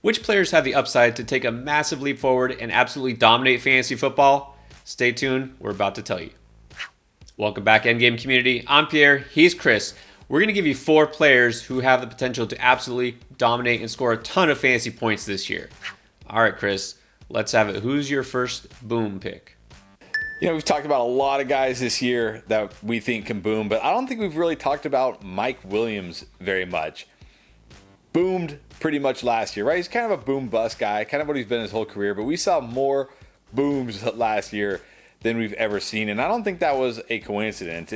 Which players have the upside to take a massive leap forward and absolutely dominate fantasy football? Stay tuned, we're about to tell you. Welcome back, Endgame community. I'm Pierre, he's Chris. We're going to give you 4 players who have the potential to absolutely dominate and score a ton of fantasy points this year. All right, Chris, let's have it. Who's your first boom pick? You know, we've talked about a lot of guys this year that we think can boom, but I don't think we've really talked about Mike Williams very much. Boomed pretty much last year, right? He's kind of a boom bust guy, kind of what he's been his whole career, but we saw more booms last year than we've ever seen, and I don't think that was a coincidence.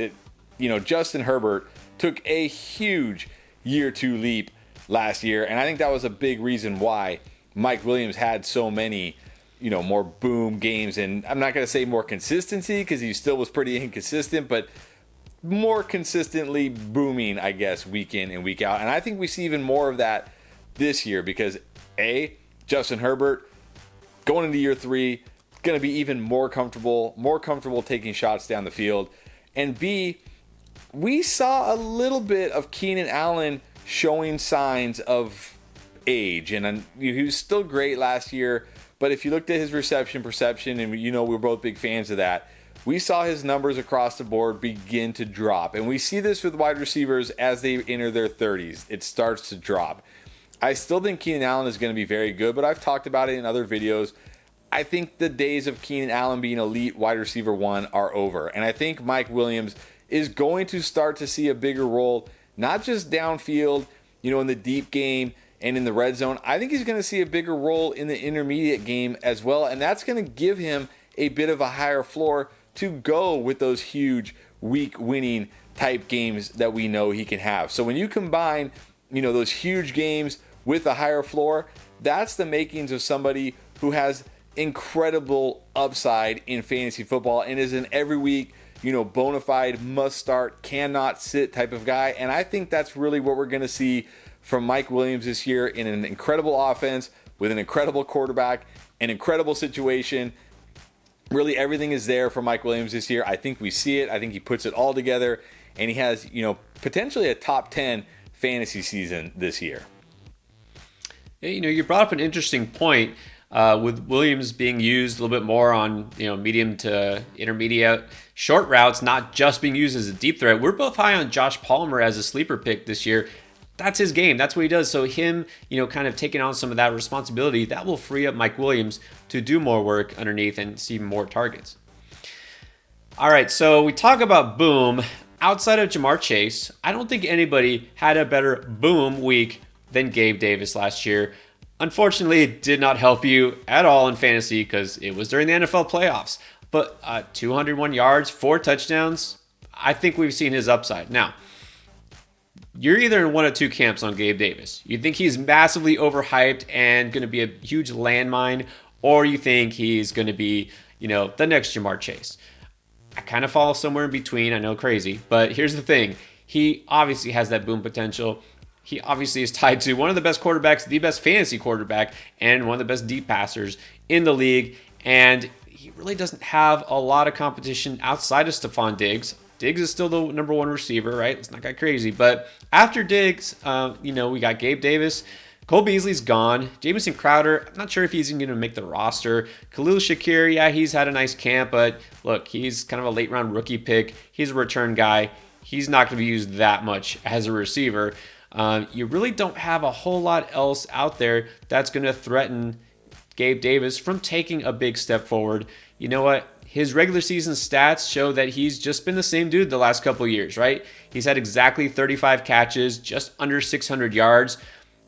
Justin Herbert took a huge year 2 leap last year, and I think that was a big reason why Mike Williams had so many, more boom games. And I'm not going to say more consistency because he still was pretty inconsistent, but more consistently booming, I guess, week in and week out. And I think we see even more of that this year because Justin Herbert going into year 3, going to be even more comfortable taking shots down the field. And B, we saw a little bit of Keenan Allen showing signs of age. And he was still great last year, but if you looked at his reception perception, and we're both big fans of that, we saw his numbers across the board begin to drop. And we see this with wide receivers as they enter their 30s. It starts to drop. I still think Keenan Allen is going to be very good, but I've talked about it in other videos. I think the days of Keenan Allen being elite wide receiver 1 are over. And I think Mike Williams is going to start to see a bigger role, not just downfield, in the deep game and in the red zone. I think he's going to see a bigger role in the intermediate game as well. And that's going to give him a bit of a higher floor to go with those huge week winning type games that we know he can have. So when you combine, those huge games with a higher floor, that's the makings of somebody who has incredible upside in fantasy football and is an every week, bona fide must start, cannot sit type of guy. And I think that's really what we're going to see from Mike Williams this year in an incredible offense with an incredible quarterback, an incredible situation. Really, everything is there for Mike Williams this year. I think we see it. I think he puts it all together, and he has, potentially a top 10 fantasy season this year. You brought up an interesting point with Williams being used a little bit more on, medium to intermediate short routes, not just being used as a deep threat. We're both high on Josh Palmer as a sleeper pick this year. That's his game. That's what he does. So him, kind of taking on some of that responsibility, that will free up Mike Williams to do more work underneath and see more targets. All right, so we talk about boom. Outside of Ja'Marr Chase, I don't think anybody had a better boom week than Gabe Davis last year. Unfortunately, it did not help you at all in fantasy because it was during the NFL playoffs. But 201 yards, 4 touchdowns, I think we've seen his upside. Now, you're either in one of 2 camps on Gabe Davis. You think he's massively overhyped and going to be a huge landmine, or you think he's going to be, the next Ja'Marr Chase. I kind of fall somewhere in between. I know, crazy, but here's the thing. He obviously has that boom potential. He obviously is tied to one of the best quarterbacks, the best fantasy quarterback, and one of the best deep passers in the league. And he really doesn't have a lot of competition outside of Stephon Diggs. Diggs is still the number 1 receiver, right? Let's not get crazy. But after Diggs, we got Gabe Davis. Cole Beasley's gone. Jamison Crowder, I'm not sure if he's even going to make the roster. Khalil Shakir, yeah, he's had a nice camp, but look, he's kind of a late round rookie pick. He's a return guy. He's not going to be used that much as a receiver. You really don't have a whole lot else out there that's going to threaten Gabe Davis from taking a big step forward. You know what? His regular season stats show that he's just been the same dude the last couple of years, right? He's had exactly 35 catches, just under 600 yards.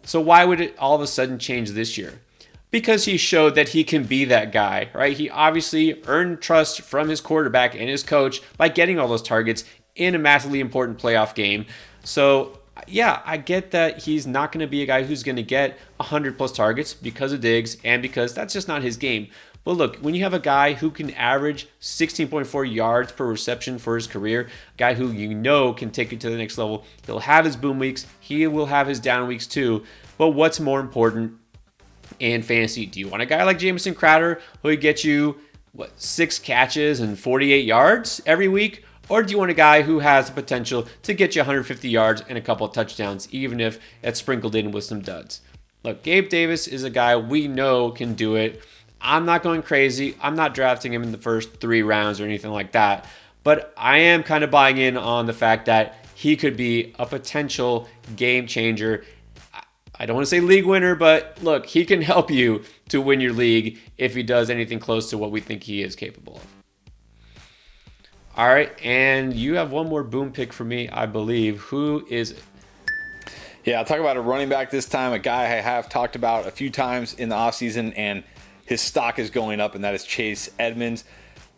So why would it all of a sudden change this year? Because he showed that he can be that guy, right? He obviously earned trust from his quarterback and his coach by getting all those targets in a massively important playoff game. So yeah, I get that he's not going to be a guy who's going to get 100 plus targets because of Diggs and because that's just not his game. But look, when you have a guy who can average 16.4 yards per reception for his career, a guy who can take it to the next level, he'll have his boom weeks, he will have his down weeks too. But what's more important in fantasy? Do you want a guy like Jamison Crowder who would get you 6 catches and 48 yards every week? Or do you want a guy who has the potential to get you 150 yards and a couple of touchdowns, even if it's sprinkled in with some duds? Look, Gabe Davis is a guy we know can do it. I'm not going crazy. I'm not drafting him in the first 3 rounds or anything like that. But I am kind of buying in on the fact that he could be a potential game changer. I don't want to say league winner, but look, he can help you to win your league if he does anything close to what we think he is capable of. All right, and you have one more boom pick for me, I believe. Who is it? Yeah, I'll talk about a running back this time, a guy I have talked about a few times in the offseason, and his stock is going up, and that is Chase Edmonds.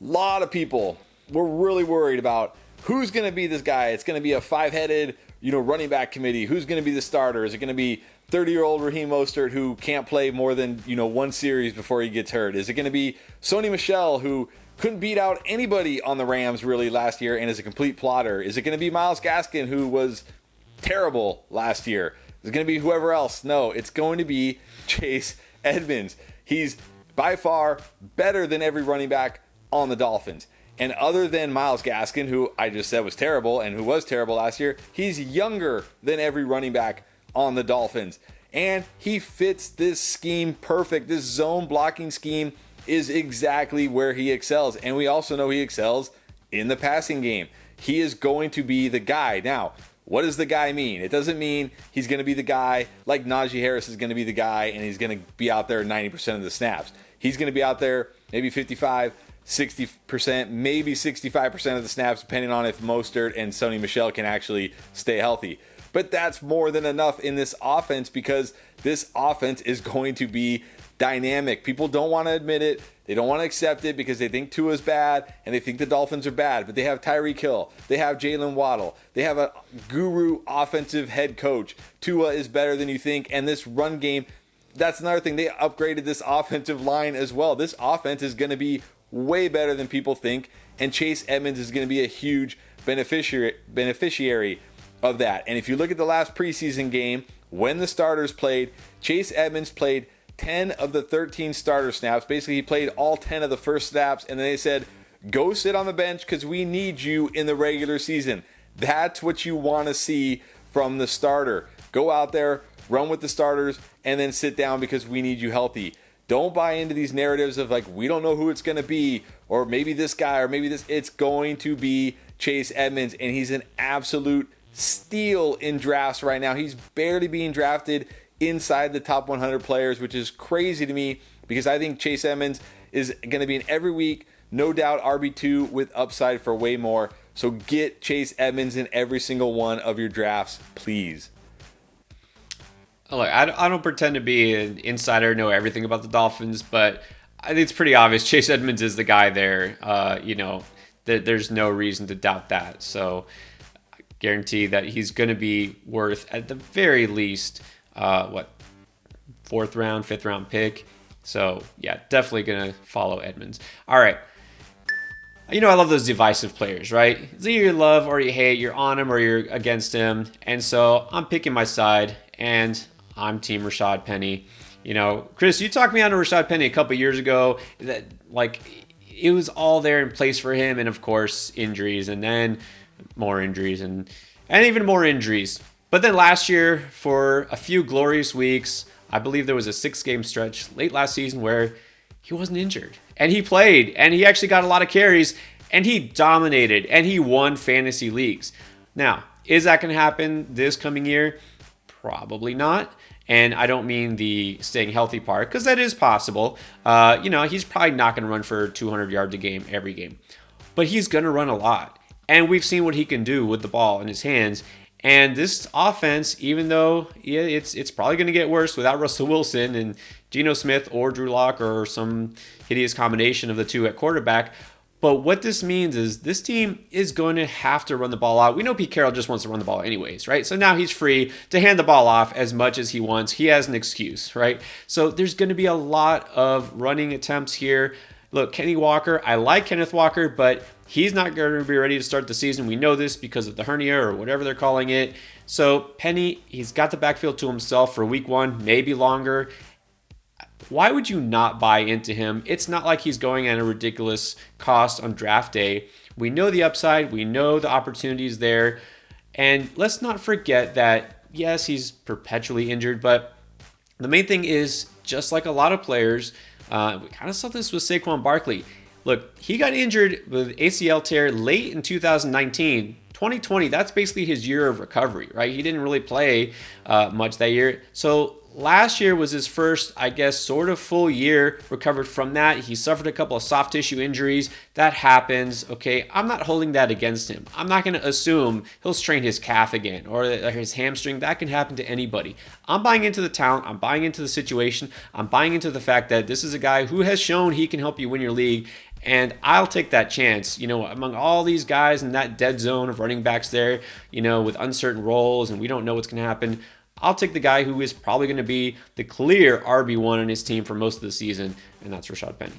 A lot of people were really worried about who's going to be this guy. It's going to be a 5-headed, running back committee. Who's going to be the starter? Is it going to be 30-year-old Raheem Mostert who can't play more than, one series before he gets hurt? Is it going to be Sony Michel who couldn't beat out anybody on the Rams really last year and is a complete plotter? Is it going to be Myles Gaskin who was terrible last year? Is it going to be whoever else? No, it's going to be Chase Edmonds. He's by far better than every running back on the Dolphins. And other than Myles Gaskin, who I just said was terrible and who was terrible last year, he's younger than every running back on the Dolphins. And he fits this scheme perfect. This zone blocking scheme is exactly where he excels. And we also know he excels in the passing game. He is going to be the guy. Now, what does the guy mean? It doesn't mean he's going to be the guy like Najee Harris is going to be the guy and he's going to be out there 90% of the snaps. He's going to be out there maybe 55, 60%, maybe 65% of the snaps, depending on if Mostert and Sony Michel can actually stay healthy. But that's more than enough in this offense because this offense is going to be dynamic. People don't want to admit it. They don't want to accept it because they think Tua's bad and they think the Dolphins are bad. But they have Tyreek Hill. They have Jalen Waddle. They have a guru offensive head coach. Tua is better than you think. And this run game, that's another thing. They upgraded this offensive line as well. This offense is going to be way better than people think. And Chase Edmonds is going to be a huge beneficiary of that. And if you look at the last preseason game, when the starters played, Chase Edmonds played 10 of the 13 starter snaps. Basically, he played all 10 of the first snaps, and then they said, go sit on the bench because we need you in the regular season. That's what you want to see from the starter. Go out there, run with the starters, and then sit down because we need you healthy. Don't buy into these narratives of like, we don't know who it's going to be, or maybe this guy, or maybe this. It's going to be Chase Edmonds, and he's an absolute steal in drafts right now. He's barely being drafted inside the top 100 players, which is crazy to me because I think Chase Edmonds is going to be in every week, no doubt RB2 with upside for way more. So get Chase Edmonds in every single one of your drafts, please. Look, I don't pretend to be an insider, know everything about the Dolphins, but I think it's pretty obvious Chase Edmonds is the guy there. There's no reason to doubt that. So I guarantee that he's going to be worth, at the very least, 4th round, 5th round pick. So yeah, definitely gonna follow Edmonds. All right. I love those divisive players, right? It's either you love or you hate, you're on him or you're against him. And so I'm picking my side and I'm team Rashad Penny. Chris, you talked me onto Rashad Penny a couple years ago that it was all there in place for him. And of course, injuries and then more injuries and even more injuries. But then last year, for a few glorious weeks, I believe there was a 6-game stretch late last season where he wasn't injured. And he played, and he actually got a lot of carries, and he dominated, and he won fantasy leagues. Now, is that going to happen this coming year? Probably not. And I don't mean the staying healthy part, because that is possible. He's probably not going to run for 200 yards a game every game. But he's going to run a lot. And we've seen what he can do with the ball in his hands. And this offense, even though it's probably going to get worse without Russell Wilson and Geno Smith or Drew Lock or some hideous combination of the two at quarterback, but what this means is this team is going to have to run the ball out. We know Pete Carroll just wants to run the ball anyways, right? So now he's free to hand the ball off as much as he wants. He has an excuse, right? So there's going to be a lot of running attempts here. Look, Kenny Walker, I like Kenneth Walker, but he's not going to be ready to start the season. We know this because of the hernia or whatever they're calling it. So Penny, he's got the backfield to himself for week 1, maybe longer. Why would you not buy into him? It's not like he's going at a ridiculous cost on draft day. We know the upside. We know the opportunities there. And let's not forget that, yes, he's perpetually injured, but The main thing is, just like a lot of players, we kind of saw this with Saquon Barkley. Look, he got injured with ACL tear late in 2019. 2020, that's basically his year of recovery, right? He didn't really play much that year. So last year was his first, I guess, sort of full year recovered from that. He suffered a couple of soft tissue injuries. That happens, okay? I'm not holding that against him. I'm not going to assume he'll strain his calf again or his hamstring. That can happen to anybody. I'm buying into the talent. I'm buying into the situation. I'm buying into the fact that this is a guy who has shown he can help you win your league. And I'll take that chance, among all these guys in that dead zone of running backs there, with uncertain roles and we don't know what's going to happen. I'll take the guy who is probably going to be the clear RB1 on his team for most of the season, and that's Rashad Penny.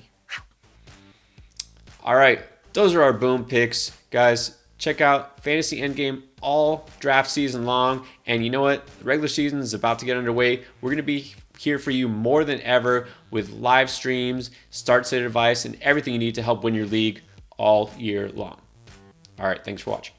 All right, those are our boom picks. Guys, check out Fantasy Endgame all draft season long. And you know what? The regular season is about to get underway. We're going to be here for you more than ever with live streams, start set advice, and everything you need to help win your league all year long. All right, thanks for watching.